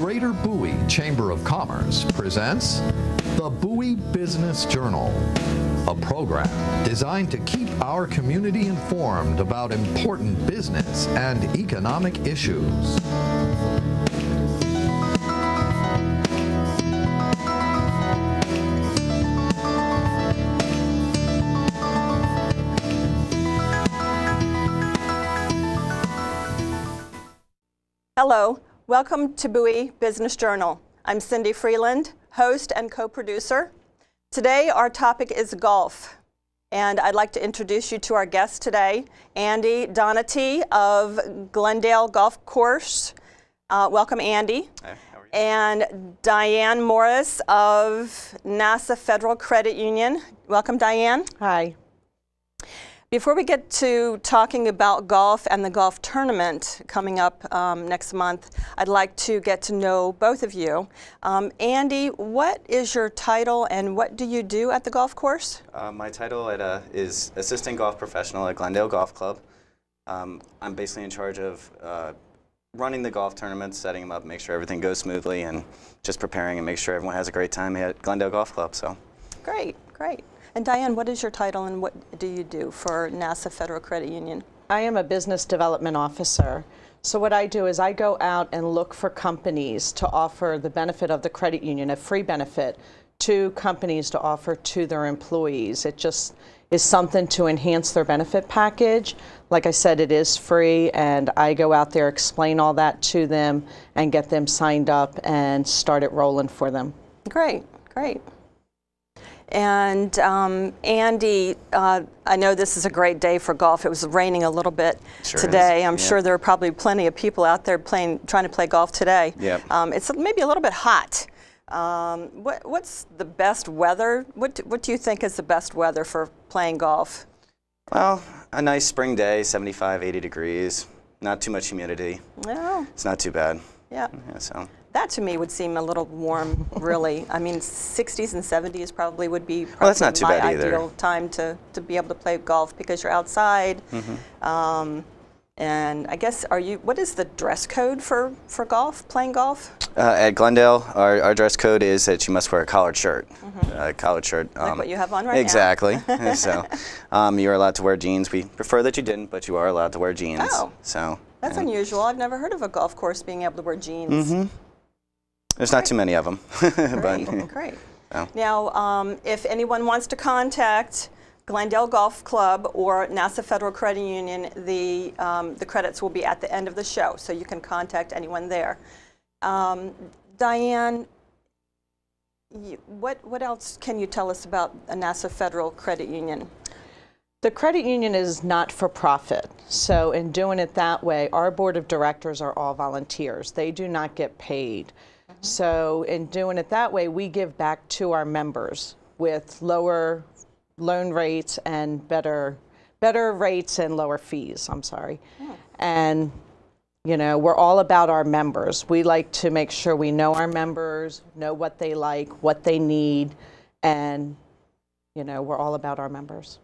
Greater Bowie Chamber of Commerce presents the Bowie Business Journal, a program designed to keep our community informed about important business and economic issues. Hello, welcome to Bowie Business Journal. I'm Cindy Freeland, host and co-producer. Today our topic is golf, and I'd like to introduce you to our guest today, Andy Donati of Glendale Golf Course. Welcome, Andy. Hi, how are you? And Diane Morris of NASA Federal Credit Union. Welcome, Diane. Hi. Before we get to talking about golf and the golf tournament coming up next month, I'd like to get to know both of you. Andy, what is your title and what do you do at the golf course? My title is Assistant Golf Professional at Glendale Golf Club. I'm basically in charge of running the golf tournaments, setting them up, make sure everything goes smoothly, and just preparing and make sure everyone has a great time at Glendale Golf Club. So. Great, great. And Diane, what is your title and what do you do for NASA Federal Credit Union? I am a business development officer. So what I do is I go out and look for companies to offer the benefit of the credit union, a free benefit to companies to offer to their employees. It just is something to enhance their benefit package. Like I said, it is free, and I go out there, explain all that to them, and get them signed up and start it rolling for them. Great, great. And Andy, I know this is a great day for golf. It was raining a little bit today. I'm sure there are probably plenty of people out there trying to play golf today. Yep. It's maybe a little bit hot. What's the best weather? What do you think is the best weather for playing golf? Well, a nice spring day, 75, 80 degrees, not too much humidity. No. It's not too bad. Yeah. So. That to me would seem a little warm, really. I mean, 60s and 70s probably would be well, that's not too bad either. Ideal time to be able to play golf because you're outside. Mm-hmm. And I guess, what is the dress code for golf, playing golf? At Glendale, our dress code is that you must wear a collared shirt. Collared shirt. Like what you have on right exactly. now. So you're allowed to wear jeans. We prefer that you didn't, but you are allowed to wear jeans. Oh. So. That's unusual. I've never heard of a golf course being able to wear jeans. Mm-hmm. There's not too many of them. Great, great. Oh. Now, if anyone wants to contact Glendale Golf Club or NASA Federal Credit Union, the credits will be at the end of the show, so you can contact anyone there. Diane, what else can you tell us about a NASA Federal Credit Union? The credit union is not for profit, so in doing it that way, our board of directors are all volunteers. They do not get paid. So in doing it that way, we give back to our members with lower loan rates and better rates and lower fees, I'm sorry. Oh. And you know, we're all about our members. We like to make sure we know our members, know what they like, what they need, and you know, we're all about our members.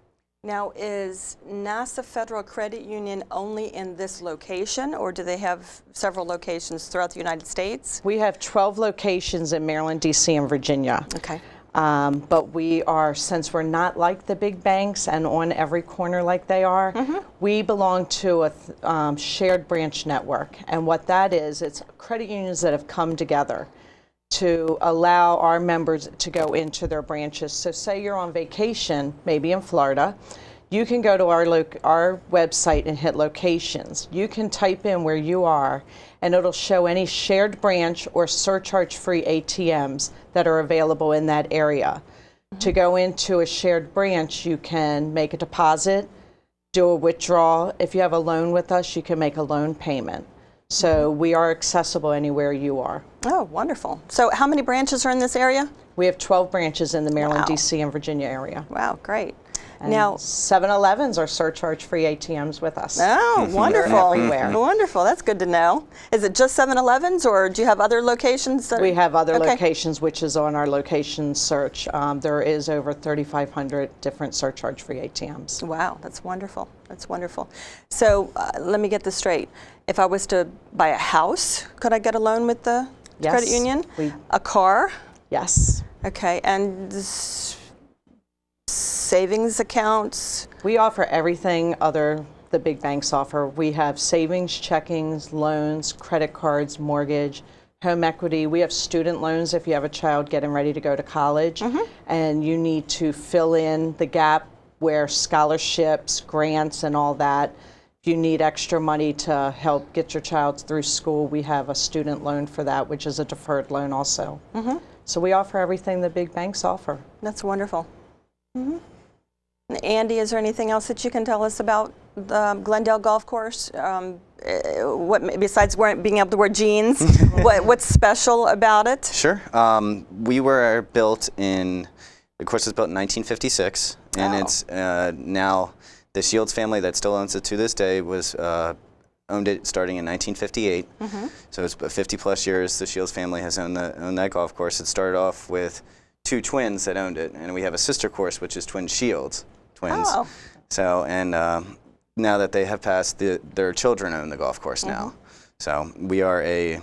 Now, is NASA Federal Credit Union only in this location, or do they have several locations throughout the United States? We have 12 locations in Maryland, D.C., and Virginia. Okay. But we are, since we're not like the big banks and on every corner like they are, we belong to a shared branch network. And what that is, it's credit unions that have come together to allow our members to go into their branches. So say you're on vacation, maybe in Florida, you can go to our website and hit locations. You can type in where you are, and it'll show any shared branch or surcharge-free ATMs that are available in that area. To go into a shared branch, you can make a deposit, do a withdrawal. If you have a loan with us, you can make a loan payment. So we are accessible anywhere you are. Oh, wonderful. So how many branches are in this area? We have 12 branches in the Maryland, D.C., and Virginia area. Wow, great. And now 7-Elevens are surcharge-free ATMs with us. Oh, wonderful. Everywhere. Wonderful. That's good to know. Is it just 7-Elevens, or do you have other locations? We have other locations, which is on our location search. There is over 3,500 different surcharge-free ATMs. Wow, that's wonderful. That's wonderful. So let me get this straight. If I was to buy a house, could I get a loan with the Yes. Credit union? A car? Yes. Okay, and savings accounts? We offer everything other the big banks offer. We have savings, checkings, loans, credit cards, mortgage, home equity. We have student loans if you have a child getting ready to go to college and you need to fill in the gap where scholarships, grants, and all that. If you need extra money to help get your child through school, we have a student loan for that, which is a deferred loan also. So we offer everything the big banks offer. That's wonderful. Andy, is there anything else that you can tell us about the Glendale Golf Course? What besides being able to wear jeans, what's special about it? Sure. We were built in, the course was built in 1956, and it's now the Shields family that still owns it to this day owned it starting in 1958. So it's 50 plus years the Shields family has owned that golf course. It started off with 2 twins that owned it, and we have a sister course which is Twin Shields twins. So and now that they have passed, their children own the golf course now. So we are it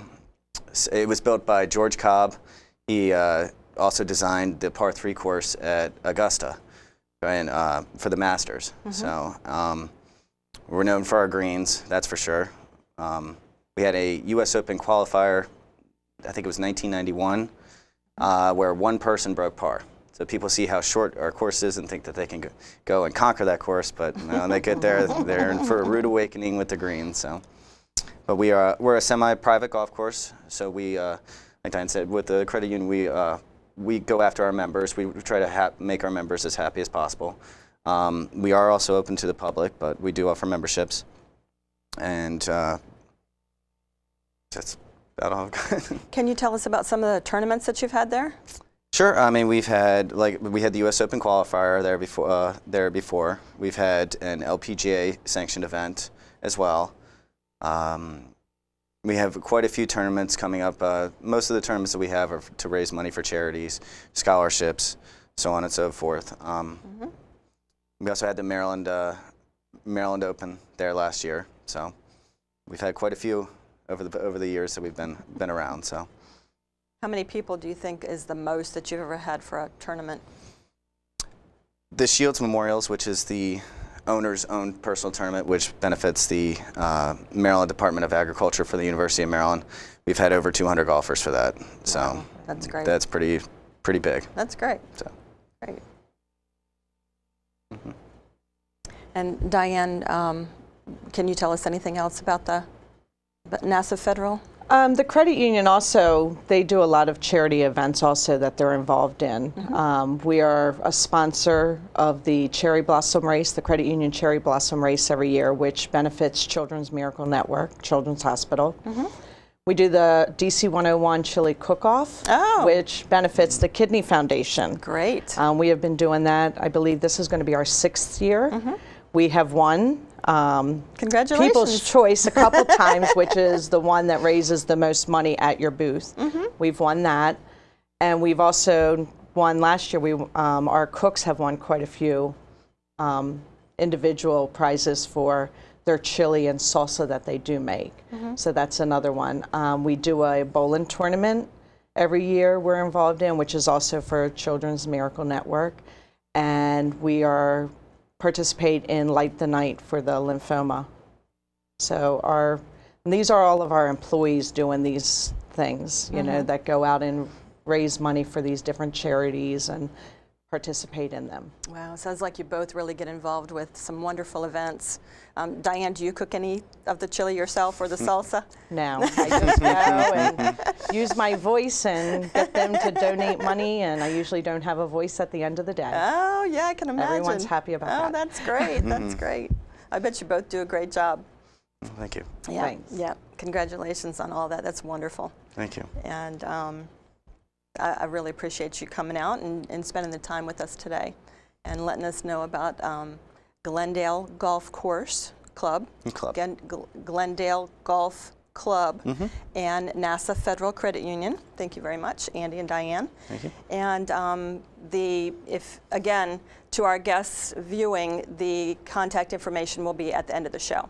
was built by George Cobb. He also designed the par 3 course at Augusta and for the Masters. So we're known for our greens, that's for sure. We had a U.S. Open qualifier, I think it was 1991, where one person broke par. So people see how short our course is and think that they can go and conquer that course, but when they get there, they're in for a rude awakening with the greens. So, but we're a semi-private golf course. So we, like Diane said, with the credit union, we go after our members. We try to make our members as happy as possible. We are also open to the public, but we do offer memberships, and that's about all I've got. Can you tell us about some of the tournaments that you've had there? Sure. I mean, we had the U.S. Open qualifier there before. We've had an LPGA sanctioned event as well. We have quite a few tournaments coming up. Most of the tournaments that we have are to raise money for charities, scholarships, so on and so forth. We also had the Maryland Open there last year. So we've had quite a few over the years that we've been around. So. How many people do you think is the most that you've ever had for a tournament? The Shields Memorials, which is the owner's own personal tournament, which benefits the Maryland Department of Agriculture for the University of Maryland. We've had over 200 golfers for that. So wow, that's great. That's pretty big. That's great. So. Great. And Diane, can you tell us anything else about the NASA Federal? The credit union also, they do a lot of charity events also that they're involved in. We are a sponsor of the Cherry Blossom Race, the Credit Union Cherry Blossom Race every year, which benefits Children's Miracle Network, Children's Hospital. We do the DC 101 Chili Cook-Off, which benefits the Kidney Foundation. Great. We have been doing that. I believe this is going to be our 6th year. We have won Congratulations. People's Choice a couple times, which is the one that raises the most money at your booth. We've won that, and we've also won last year. Our cooks have won quite a few individual prizes for their chili and salsa that they do make. So that's another one. We do a bowling tournament every year we're involved in, which is also for Children's Miracle Network, and we participate in Light the Night for the lymphoma. So these are all of our employees doing these things, you know, that go out and raise money for these different charities and participate in them. Wow, sounds like you both really get involved with some wonderful events. Diane, do you cook any of the chili yourself or the salsa? No, I just go and use my voice and get them to donate money, and I usually don't have a voice at the end of the day. Oh, yeah, I can imagine. Everyone's happy about that. Oh, that's great. That's great. I bet you both do a great job. Thank you. Yeah, Thanks. yeah. Congratulations on all that. That's wonderful. Thank you. And I really appreciate you coming out and spending the time with us today and letting us know about Glendale Golf Course Club, Glendale Golf Club, and NASA Federal Credit Union. Thank you very much, Andy and Diane. Thank you. And again, to our guests viewing, the contact information will be at the end of the show.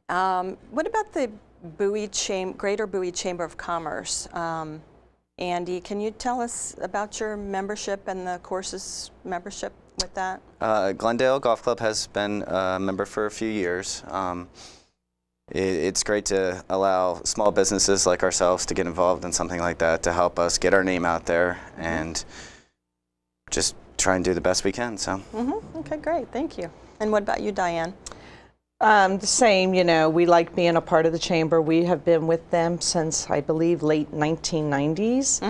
What about the Greater Bowie Chamber of Commerce. Andy, can you tell us about your membership and the courses membership with that? Glendale Golf Club has been a member for a few years. It's great to allow small businesses like ourselves to get involved in something like that to help us get our name out there and just try and do the best we can. So. Okay, great. Thank you. And what about you, Diane? The same, you know, we like being a part of the chamber. We have been with them since, I believe, late 1990s.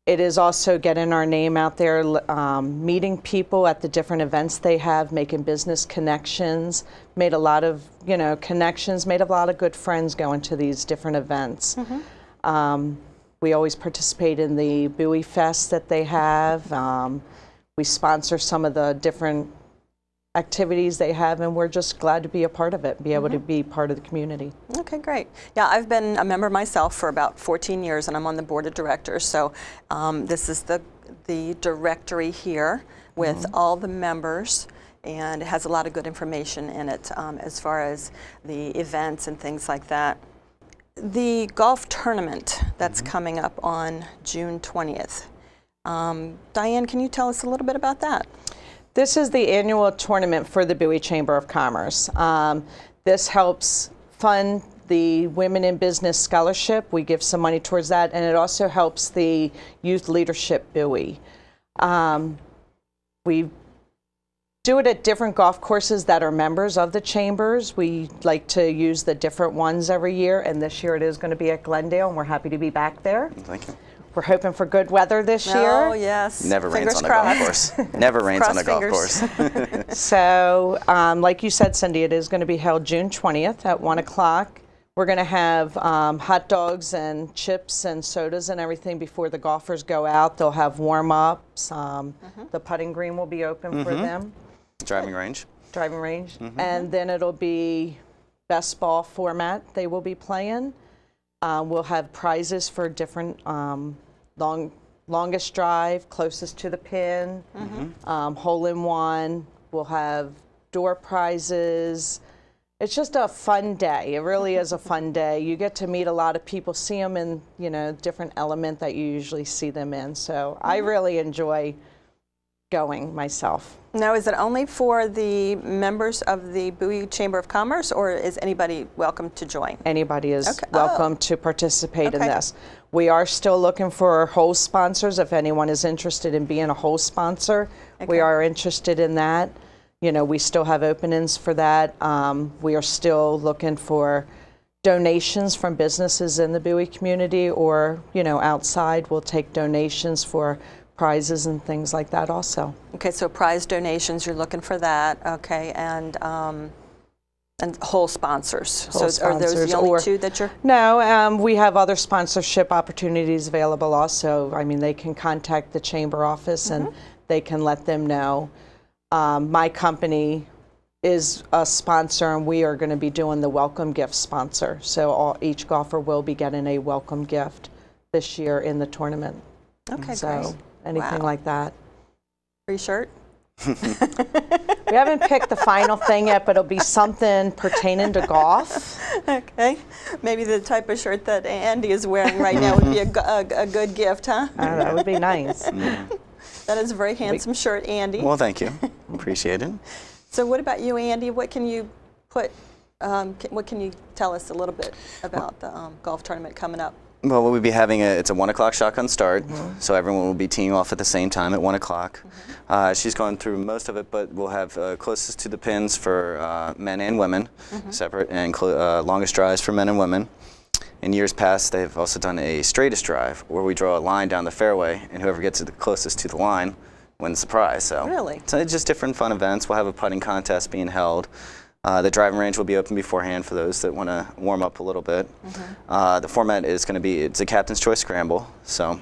It is also getting our name out there, meeting people at the different events they have, making business connections, made a lot of, you know, connections, made a lot of good friends going to these different events. We always participate in the Bowie Fest that they have. We sponsor some of the different activities they have, and we're just glad to be a part of it, be able to be part of the community. Okay, great. Yeah, I've been a member myself for about 14 years, and I'm on the board of directors. So this is the directory here with all the members, and it has a lot of good information in it as far as the events and things like that. The golf tournament that's coming up on June 20th. Diane, can you tell us a little bit about that? This is the annual tournament for the Bowie Chamber of Commerce. This helps fund the Women in Business Scholarship. We give some money towards that, and it also helps the Youth Leadership Bowie. We do it at different golf courses that are members of the chambers. We like to use the different ones every year, and this year it is going to be at Glendale, and we're happy to be back there. Thank you. We're hoping for good weather this year. Oh, yes. Never rains on a crossed. golf course. Never rains on a golf course. So, like you said, Cindy, it is going to be held June 20th at 1 o'clock. We're going to have hot dogs and chips and sodas and everything before the golfers go out. They'll have warm-ups. The putting green will be open for them. Driving range. Driving range. And then it'll be best ball format they will be playing. We'll have prizes for different longest drive, closest to the pin, hole-in-one. We'll have door prizes. It's just a fun day. It really is a fun day. You get to meet a lot of people, see them in, you know, different element that you usually see them in. So I really enjoy going myself. Now, is it only for the members of the Bowie Chamber of Commerce, or is anybody welcome to join? Anybody is welcome to participate in this. We are still looking for hole sponsors. If anyone is interested in being a hole sponsor, we are interested in that. You know, we still have openings for that. We are still looking for donations from businesses in the Bowie community, or, you know, outside. We'll take donations for prizes and things like that also. Okay, so prize donations, you're looking for that, okay, and whole sponsors. Whole so are those the only two that you're? No, we have other sponsorship opportunities available also. I mean, they can contact the chamber office and they can let them know. My company is a sponsor, and we are going to be doing the welcome gift sponsor. So each golfer will be getting a welcome gift this year in the tournament. Okay, so great. Anything like that. Free shirt? We haven't picked the final thing yet, but it'll be something pertaining to golf. Okay. Maybe the type of shirt that Andy is wearing right now would be a good gift, huh? That would be nice. That is a very handsome shirt, Andy. Well, thank you. Appreciate it. So what about you, Andy? What can you put, what can you tell us a little bit about the golf tournament coming up? Well, we'll be having it's a 1 o'clock shotgun start, so everyone will be teeing off at the same time at 1 o'clock. She's going through most of it, but we'll have closest to the pins for men and women, separate, and longest drives for men and women. In years past, they've also done a straightest drive, where we draw a line down the fairway, and whoever gets it the closest to the line wins the prize. So, really? So it's just different fun events. We'll have a putting contest being held. The driving range will be open beforehand for those that want to warm up a little bit. The format is going to be, it's a captain's choice scramble. So,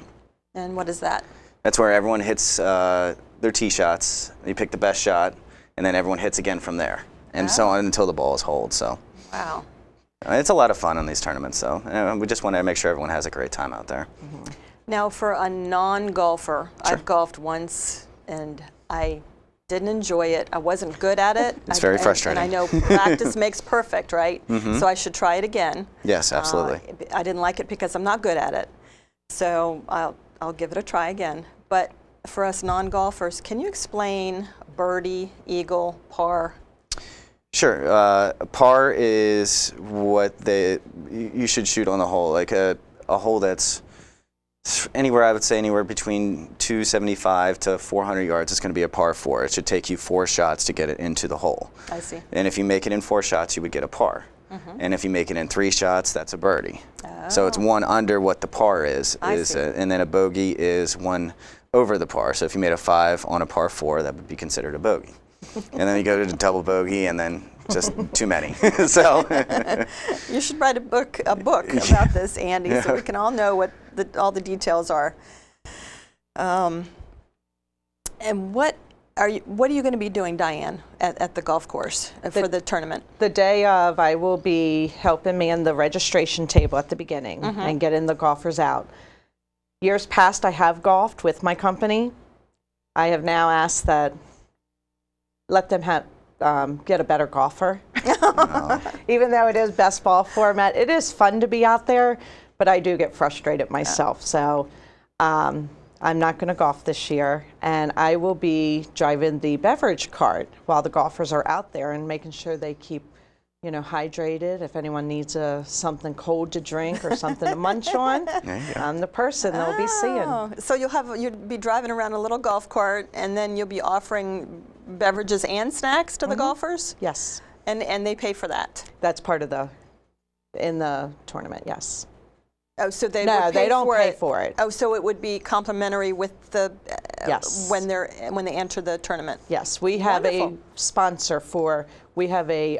and what is that? That's where everyone hits their tee shots. You pick the best shot, and then everyone hits again from there, and so on until the ball is holed. So, wow, it's a lot of fun on these tournaments. So, we just want to make sure everyone has a great time out there. Now, for a non-golfer, I've golfed once, and I didn't enjoy it. I wasn't good at it. It's very frustrating. And I know practice makes perfect, right? So I should try it again. Yes, absolutely. I didn't like it because I'm not good at it. So I'll give it a try again. But for us non-golfers, can you explain birdie, eagle, par? Sure. Par is what you should shoot on the hole, like a hole that's anywhere, I would say anywhere between 275 to 400 yards is going to be a par 4. It should take you 4 shots to get it into the hole. I see. And if you make it in 4 shots, you would get a par. And if you make it in 3 shots, that's a birdie. So it's 1 under what the par is. And then a bogey is 1 over the par. So if you made a 5 on a par 4, that would be considered a bogey. And then you go to the double bogey, and then just too many. So you should write a book about this, Andy, so we can all know what all the details are. And what are you going to be doing, Diane, at the golf course for the tournament? The day of, I will be helping man the registration table at the beginning and getting the golfers out. Years past, I have golfed with my company. I have now asked that let them get a better golfer. Even though it is best ball format, it is fun to be out there, but I do get frustrated myself. So I'm not going to golf this year, and I will be driving the beverage cart while the golfers are out there and making sure they keep, hydrated. If anyone needs something cold to drink or something to munch on, I'm the person they'll be seeing. So you'll be driving around a little golf cart, and then you'll be offering beverages and snacks to the golfers? Yes. And they pay for that? That's part of in the tournament, yes. Oh, so they no, would they don't for pay it. for it. Oh, so it would be complimentary with the yes. when they enter the tournament. Yes, we have Wonderful. a sponsor we have a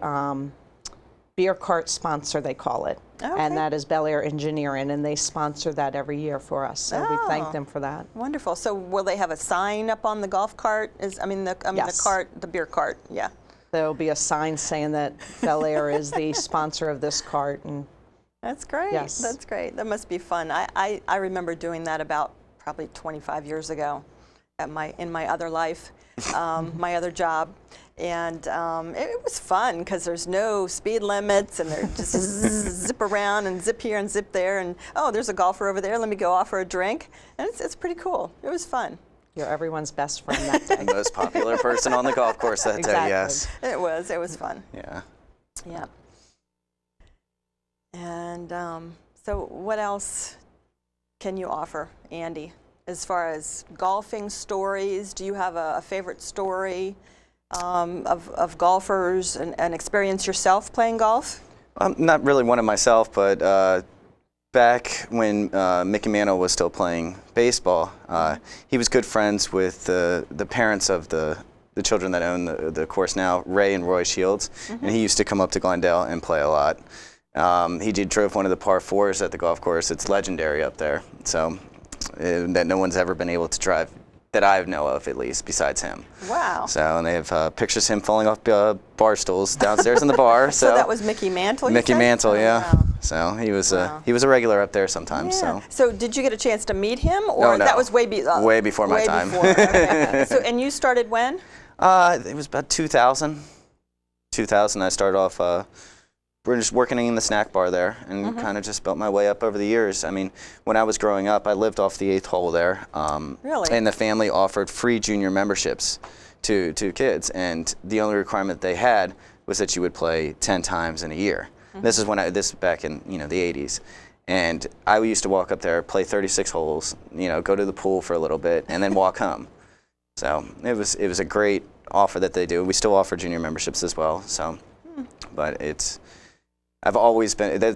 beer cart sponsor, they call it, and that is Bel Air Engineering, and they sponsor that every year for us. So we thank them for that. Wonderful. So will they have a sign up on the golf cart? Yes. The beer cart. Yeah. There'll be a sign saying that Bel Air is the sponsor of this cart, and that's great. Yes. That's great. That must be fun. I remember doing that about probably 25 years ago in my other life, my other job. And it was fun because there's no speed limits, and they're just zip around and zip here and zip there. And, oh, there's a golfer over there. Let me go offer a drink. And it's pretty cool. It was fun. You're everyone's best friend that day. The most popular person on the golf course that day, yes. It was fun. Yeah. Yeah. And so what else can you offer, Andy, as far as golfing stories? Do you have a favorite story of golfers and experience yourself playing golf? I'm not really one of myself, but back when Mickey Mantle was still playing baseball, he was good friends with the parents of the children that own the course now, Ray and Roy Shields, and he used to come up to Glendale and play a lot. He drove one of the par 4s at the golf course. It's legendary up there, so that no one's ever been able to drive, that I know of at least, besides him. Wow. So, and they have pictures of him falling off bar stools downstairs in the bar. So that was Mickey Mantle, you Mickey said? Mantle, yeah. Wow. So he was a regular up there sometimes. Yeah. So. So did you get a chance to meet him, or no. that was way before my time? Before. Okay. So, and you started when? It was about 2000. 2000, I started off. We're just working in the snack bar there, and kind of just built my way up over the years. I mean, when I was growing up, I lived off the 8th hole there. Really? And the family offered free junior memberships to kids, and the only requirement they had was that you would play 10 times in a year. This is this back in the 80s, and I used to walk up there, play 36 holes, go to the pool for a little bit, and then walk home. So it was a great offer that they do. We still offer junior memberships as well. So, but that's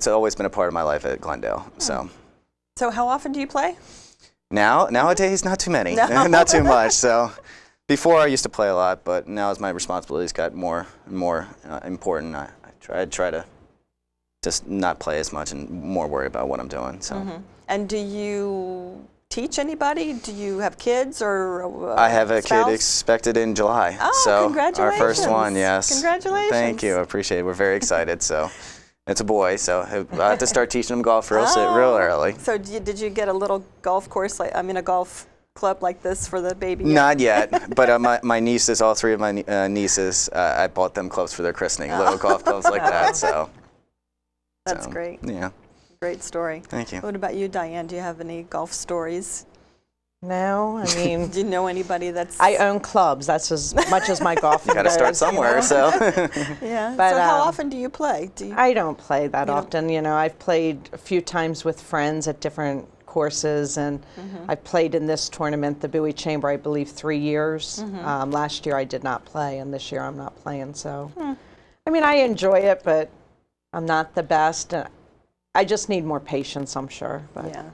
always been a part of my life at Glendale. So how often do you play? Nowadays, not too many, not too much. So before I used to play a lot, but now as my responsibilities got more and more important, I try to just not play as much and more worry about what I'm doing. So. And do you teach anybody? Do you have kids or I have a spouse? kid expected in July. Oh, so congratulations. Our first one, yes. Congratulations. Thank you. I appreciate it. We're very excited. So it's a boy, so I have to start teaching him golf real early. So did you get a little golf course, a golf club like this for the baby? Not yet, but my nieces, all three of my nieces, I bought them clubs for their christening, little golf clubs like that. So That's great. Yeah. Great story. Thank you. What about you, Diane? Do you have any golf stories? No, I mean, Do you know anybody that's... I own clubs. That's as much as my golf. You got to start somewhere. So Yeah. But, so how often do you play? I don't play that You don't- often. You know, I've played a few times with friends at different courses, and I've played in this tournament, the Bowie Chamber, I believe 3 years. Last year I did not play, and this year I'm not playing. So, I mean, I enjoy it, but I'm not the best. I just need more patience, I'm sure. But. Yeah.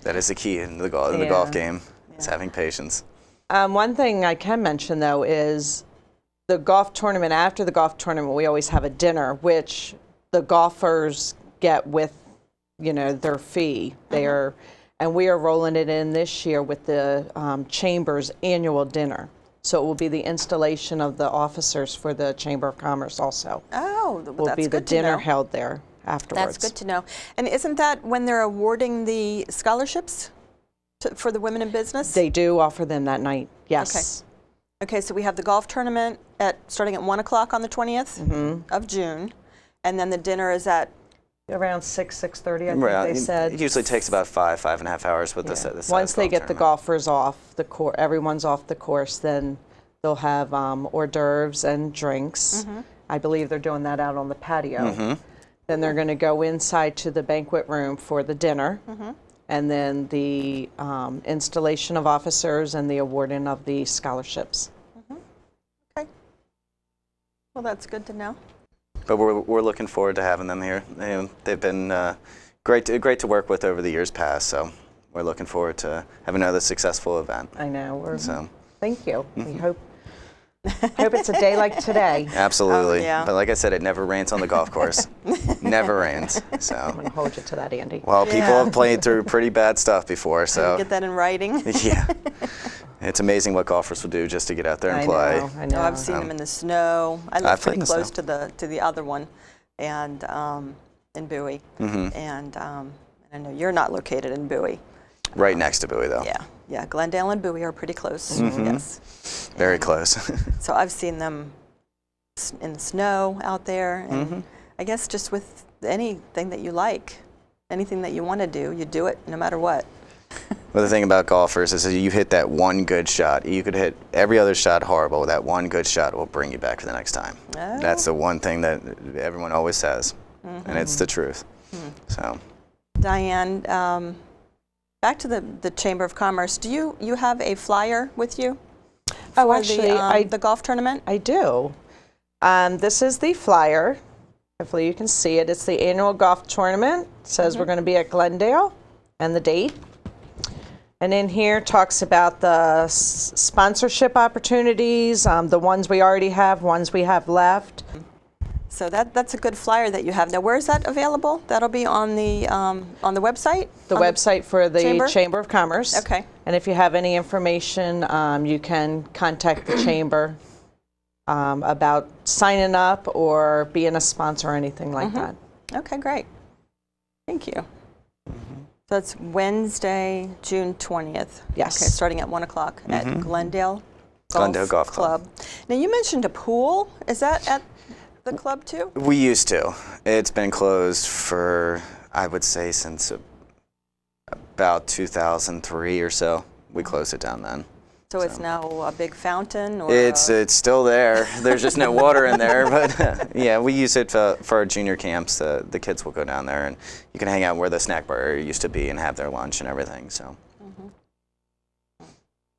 that is the key in the golf game. Is having patience. One thing I can mention, though, is the golf tournament. After the golf tournament, we always have a dinner, which the golfers get with, you know, their fee. And we are rolling it in this year with the Chamber's annual dinner. So it will be the installation of the officers for the Chamber of Commerce also. Oh, well, Will that's be the good to know. dinner held there afterwards. That's good to know. And isn't that when they're awarding the scholarships for the women in business? They do offer them that night, yes. Okay, so we have the golf tournament starting at 1 o'clock on the 20th of June, and then the dinner is at... Around 6:30, I think they said. It usually takes about 5.5 hours with Yeah. the Once they get the tournament. golfers off the course, everyone's off the course, then they'll have hors d'oeuvres and drinks. I believe they're doing that out on the patio. Then they're going to go inside to the banquet room for the dinner, and then the installation of officers and the awarding of the scholarships. Okay. Well, that's good to know. But we're looking forward to having them here. They've been great to work with over the years past. So we're looking forward to having another successful event. I know. So Thank you. We hope it's a day like today. absolutely. yeah. But like I said, it never rains on the golf course. Never rains. I'm So going to hold you to that, Andy. well, people Yeah. have played through pretty bad stuff before. So Get that in writing. yeah, it's amazing what golfers will do just to get out there and play. I know. No, I've seen them in the snow. I live I've played pretty in the close snow. to the other one, and in Bowie. And I know you're not located in Bowie. Right next to Bowie, though. Yeah. Glendale and Bowie are pretty close. Yes. Very close. So I've seen them in the snow out there, and I guess just with anything that you like, anything that you want to do, you do it no matter what. Well, the thing about golfers is that you hit that one good shot. You could hit every other shot horrible. That one good shot will bring you back for the next time. Oh. That's the one thing that everyone always says, and it's the truth. So, Diane, back to the Chamber of Commerce. Do you have a flyer with you? Oh, for actually, the golf tournament? I do. This is the flyer. Hopefully you can see it. It's the annual golf tournament. It says we're going to be at Glendale and the date. And in here talks about the sponsorship opportunities, the ones we already have, ones we have left. So that's a good flyer that you have. Now, where is that available? That'll be on the website? The On website for the Chamber? Chamber of Commerce. Okay. And if you have any information, you can contact the Chamber about signing up or being a sponsor or anything like that. Okay, great. Thank you. So it's Wednesday, June 20th. Yes. Okay, starting at 1 o'clock at Glendale Golf Club. Now, you mentioned a pool. Is that at the club too? we used to. It's been closed for, I would say, since about 2003 or so. We closed it down then. So it's now a big fountain? Or It's still there. There's just no water in there, but yeah, we use it for our junior camps. The kids will go down there, and you can hang out where the snack bar used to be and have their lunch and everything. So,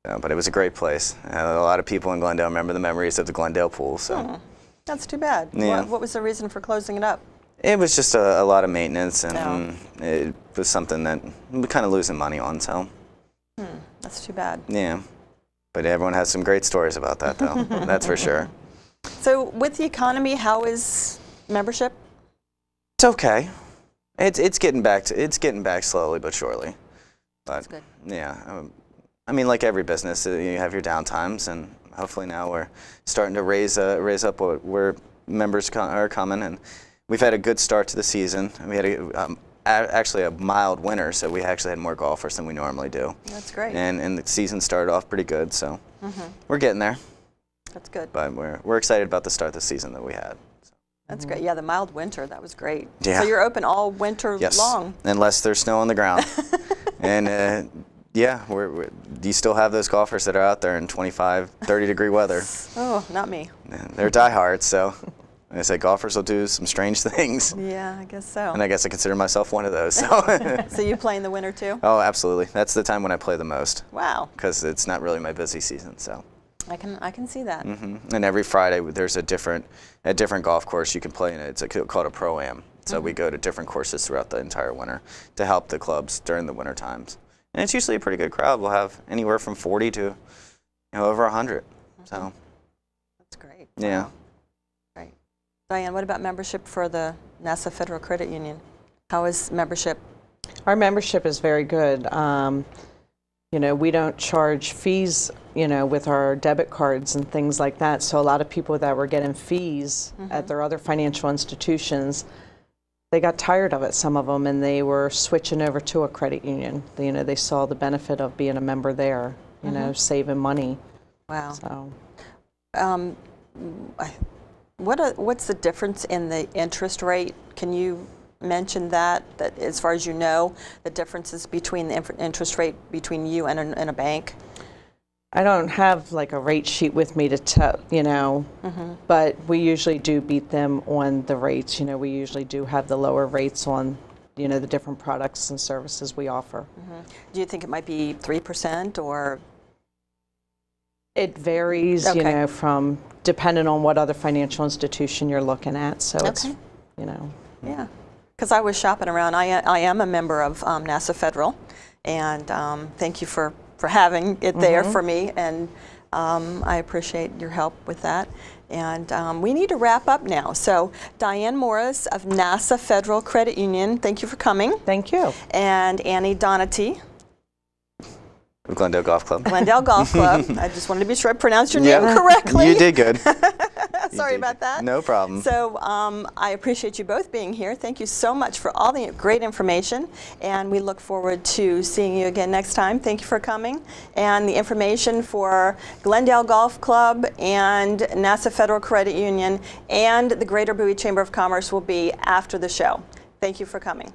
but it was a great place. A lot of people in Glendale remember the memories of the Glendale pool. So That's too bad. Yeah. What was the reason for closing it up? it was just a lot of maintenance, and it was something that we're kind of losing money on. So That's too bad. yeah, but everyone has some great stories about that, though. That's for sure. So with the economy, how is membership? It's okay. It's getting back slowly but surely. But That's good. yeah, I mean, like every business, you have your downtimes, and hopefully now we're starting to raise up where members are coming, and we've had a good start to the season. We had actually a mild winter, so we actually had more golfers than we normally do. That's great. And the season started off pretty good, so we're getting there. That's good. But we're excited about the start of the season that we had. So. That's great. Yeah, the mild winter, that was great. Yeah. So you're open all winter long? Unless there's snow on the ground. And yeah, you still have those golfers that are out there in 25, 30 degree weather. Oh, not me. And they're diehards, so I say golfers will do some strange things. Yeah, I guess so. And I guess I consider myself one of those. So, So you play in the winter too? oh, absolutely. That's the time when I play the most. Wow. Because it's not really my busy season, so. I can see that. And every Friday there's a different golf course you can play in. It's called a Pro-Am. So we go to different courses throughout the entire winter to help the clubs during the winter times. And it's usually a pretty good crowd. We'll have anywhere from 40 to over 100. So that's great. Yeah. Wow. Great. Diane, what about membership for the NASA Federal Credit Union? How is membership? Our membership is very good. You know, we don't charge fees, you know, with our debit cards and things like that. So a lot of people that were getting fees at their other financial institutions, they got tired of it, some of them, and they were switching over to a credit union. You know, they saw the benefit of being a member there, you know, saving money. Wow. So, what's the difference in the interest rate? Can you mention that as far as you know, the differences between the interest rate between you and a bank? I don't have like a rate sheet with me to tell, you know, but we usually do beat them on the rates. You know, we usually do have the lower rates on, you know, the different products and services we offer. Do you think it might be 3% or? It varies, you know, from depending on what other financial institution you're looking at. So it's, you know. Yeah, because I was shopping around. I am a member of NASA Federal, and thank you for having it there for me, and I appreciate your help with that. And we need to wrap up now. So Diane Morris of NASA Federal Credit Union, thank you for coming. Thank you. And Annie Donati. Glendale Golf Club. Glendale Golf Club. I just wanted to be sure I pronounced your name correctly. You did good. Sorry about that. No problem. So I appreciate you both being here. Thank you so much for all the great information, and we look forward to seeing you again next time. Thank you for coming. And the information for Glendale Golf Club and NASA Federal Credit Union and the Greater Bowie Chamber of Commerce will be after the show. Thank you for coming.